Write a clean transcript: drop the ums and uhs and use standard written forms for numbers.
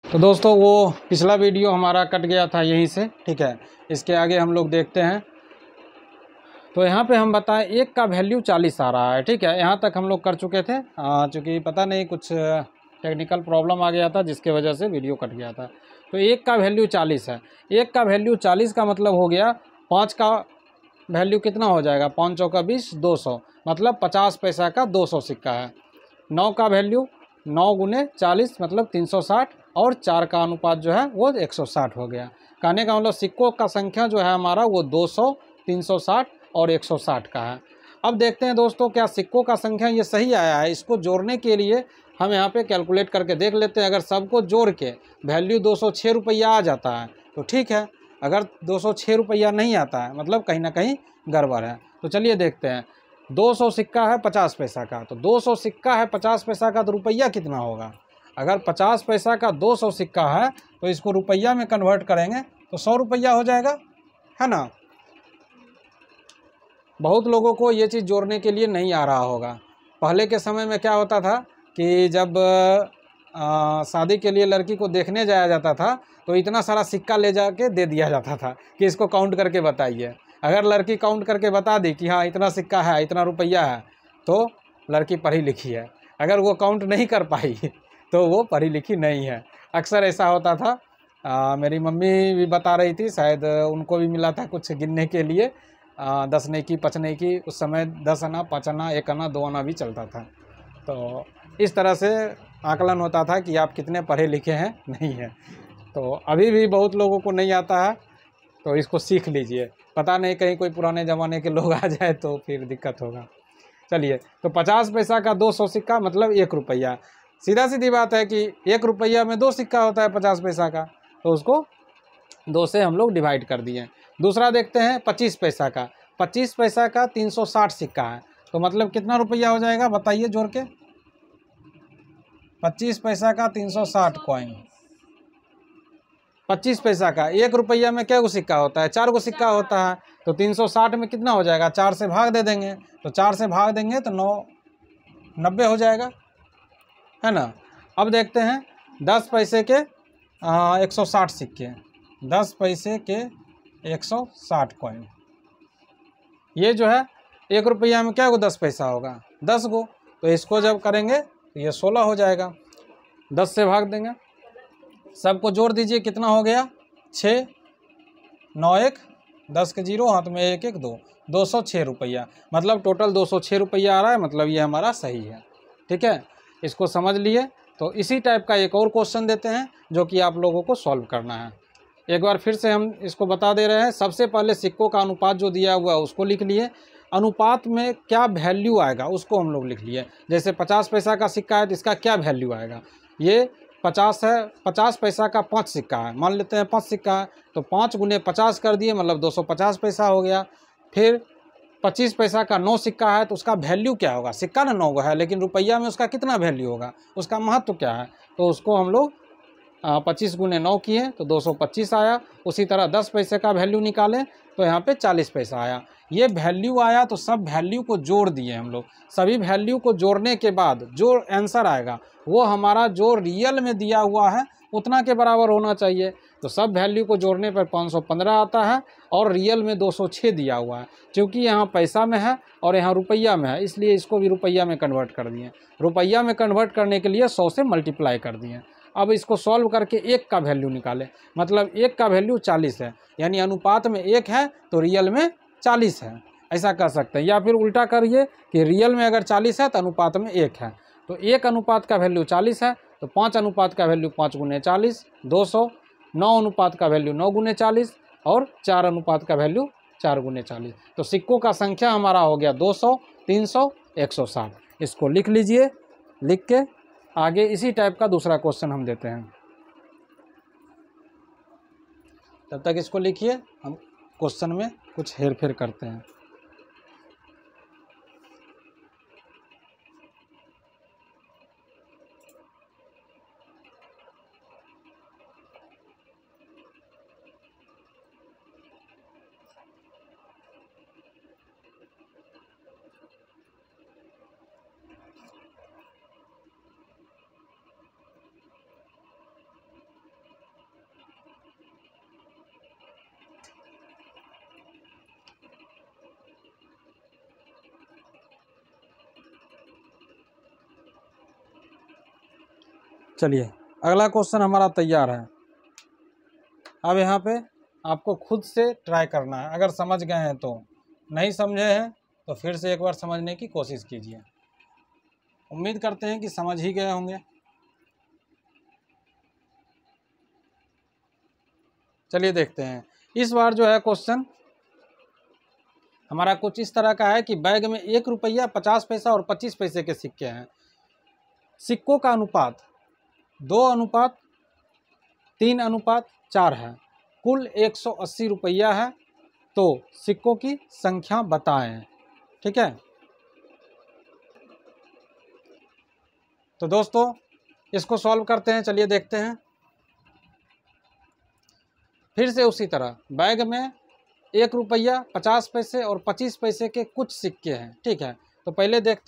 तो दोस्तों वो पिछला वीडियो हमारा कट गया था यहीं से, ठीक है। इसके आगे हम लोग देखते हैं। तो यहाँ पे हम बताएं एक का वैल्यू 40 आ रहा है, ठीक है। यहाँ तक हम लोग कर चुके थे, चूँकि पता नहीं कुछ टेक्निकल प्रॉब्लम आ गया था जिसके वजह से वीडियो कट गया था। तो एक का वैल्यू 40 है। एक का वैल्यू 40 का मतलब हो गया 5 का वैल्यू कितना हो जाएगा, 5 चौका 20, 200, मतलब 50 पैसा का 200 सिक्का है। 9 का वैल्यू 9 गुने 40 मतलब 360, और 4 का अनुपात जो है वो 160 हो गया। कहने का मतलब सिक्कों का संख्या जो है हमारा वो 200, 360 और 160 का है। अब देखते हैं दोस्तों क्या सिक्कों का संख्या ये सही आया है। इसको जोड़ने के लिए हम यहाँ पे कैलकुलेट करके देख लेते हैं। अगर सबको जोड़ के वैल्यू 206 रुपया आ जाता है तो ठीक है, अगर 206 रुपया नहीं आता है मतलब कहीं ना कहीं गड़बड़ है। तो चलिए देखते हैं। 200 सिक्का है 50 पैसा का, तो 200 सिक्का है 50 पैसा का, तो रुपया कितना होगा। अगर 50 पैसा का 200 सिक्का है तो इसको रुपया में कन्वर्ट करेंगे तो 100 रुपया हो जाएगा, है ना। बहुत लोगों को ये चीज़ जोड़ने के लिए नहीं आ रहा होगा। पहले के समय में क्या होता था कि जब शादी के लिए लड़की को देखने जाया जाता था तो इतना सारा सिक्का ले जाके दे दिया जाता था कि इसको काउंट करके बताइए। अगर लड़की काउंट करके बता दी कि हाँ इतना सिक्का है, इतना रुपया है, तो लड़की पढ़ी लिखी है। अगर वो काउंट नहीं कर पाई तो वो पढ़ी लिखी नहीं है। अक्सर ऐसा होता था। मेरी मम्मी भी बता रही थी, शायद उनको भी मिला था कुछ गिनने के लिए। 10 नेकी 5 नेकी, उस समय 10 आना 5 आना 1 आना 2 आना भी चलता था। तो इस तरह से आकलन होता था कि आप कितने पढ़े लिखे हैं, नहीं हैं। तो अभी भी बहुत लोगों को नहीं आता है, तो इसको सीख लीजिए। पता नहीं कहीं कोई पुराने ज़माने के लोग आ जाए तो फिर दिक्कत होगा। चलिए, तो 50 पैसा का 200 सिक्का मतलब 1 रुपया। सीधा सीधी बात है कि 1 रुपया में 2 सिक्का होता है 50 पैसा का, तो उसको 2 से हम लोग डिवाइड कर दिए। दूसरा देखते हैं 25 पैसा का। 25 पैसा का 360 सिक्का है, तो मतलब कितना रुपया हो जाएगा बताइए जोड़ के। 25 पैसा का 360 कॉइन, 25 पैसा का 1 रुपया में क्या गो सिक्का होता है, 4 गो सिक्का होता है। तो 360 में कितना हो जाएगा, 4 से भाग दे देंगे, तो 4 से भाग देंगे तो 90 हो जाएगा, है ना। अब देखते हैं 10 पैसे के 160 सिक्के, 10 पैसे के 160 कॉइन। ये जो है 1 रुपया में क्या गो 10 पैसा होगा, 10 गो। तो इसको जब करेंगे तो ये 16 हो जाएगा, 10 से भाग देंगे। सबको जोड़ दीजिए, कितना हो गया 6, 9 1, 10 के 0, हाथ में 1 1 2, 206 रुपया। मतलब टोटल 206 रुपया आ रहा है, मतलब ये हमारा सही है, ठीक है। इसको समझ लिए। तो इसी टाइप का एक और क्वेश्चन देते हैं जो कि आप लोगों को सॉल्व करना है। एक बार फिर से हम इसको बता दे रहे हैं। सबसे पहले सिक्कों का अनुपात जो दिया हुआ है उसको लिख लिए। अनुपात में क्या वैल्यू आएगा उसको हम लोग लिख लिए। जैसे 50 पैसा का सिक्का है तो इसका क्या वैल्यू आएगा। ये 50 है, 50 पैसा का 5 सिक्का है, मान लेते हैं 5 सिक्का है, तो 5 गुने 50 कर दिए मतलब 250 पैसा हो गया। फिर 25 पैसा का 9 सिक्का है तो उसका वैल्यू क्या होगा, सिक्का ना 9 है लेकिन रुपया में उसका कितना वैल्यू होगा, उसका महत्व क्या है। तो उसको हम लोग 25 गुने 9 किए तो 225 आया। उसी तरह 10 पैसे का वैल्यू निकालें तो यहाँ पे 40 पैसा आया। ये वैल्यू आया तो सब वैल्यू को जोड़ दिए हम लोग। सभी वैल्यू को जोड़ने के बाद जो आंसर आएगा वो हमारा जो रियल में दिया हुआ है उतना के बराबर होना चाहिए। तो सब वैल्यू को जोड़ने पर 515 आता है और रियल में 206 दिया हुआ है। क्योंकि यहाँ पैसा में है और यहाँ रुपया में है, इसलिए इसको भी रुपया में कन्वर्ट कर दिए। रुपया में कन्वर्ट करने के लिए 100 से मल्टीप्लाई कर दिए। अब इसको सॉल्व करके 1 का वैल्यू निकालें, मतलब 1 का वैल्यू 40 है, यानी अनुपात में 1 है तो रियल में 40 है, ऐसा कर सकते हैं। या फिर उल्टा करिए कि रियल में अगर 40 है तो अनुपात में 1 है। तो 1 अनुपात का वैल्यू 40 है तो 5 अनुपात का वैल्यू 5 गुने 40 200, 9 अनुपात का वैल्यू 9 गुने 40 और 4 अनुपात का वैल्यू 4 गुने 40। तो सिक्कों का संख्या हमारा हो गया 200, 300, 160। इसको लिख लीजिए। लिख के आगे इसी टाइप का दूसरा क्वेश्चन हम देते हैं। तब तक इसको लिखिए, हम क्वेश्चन में कुछ हेर फेर करते हैं। चलिए अगला क्वेश्चन हमारा तैयार है। अब यहाँ पे आपको खुद से ट्राई करना है। अगर समझ गए हैं तो, नहीं समझे हैं तो फिर से एक बार समझने की कोशिश कीजिए। उम्मीद करते हैं कि समझ ही गए होंगे। चलिए देखते हैं। इस बार जो है क्वेश्चन हमारा कुछ इस तरह का है कि बैग में 1 रुपया, 50 पैसा और 25 पैसे के सिक्के हैं। सिक्कों का अनुपात 2:3:4 है। कुल 180 रुपया है, तो सिक्कों की संख्या बताएं। ठीक है, तो दोस्तों इसको सॉल्व करते हैं। चलिए देखते हैं। फिर से उसी तरह बैग में 1 रुपया, 50 पैसे और 25 पैसे के कुछ सिक्के हैं। ठीक है, तो पहले देखते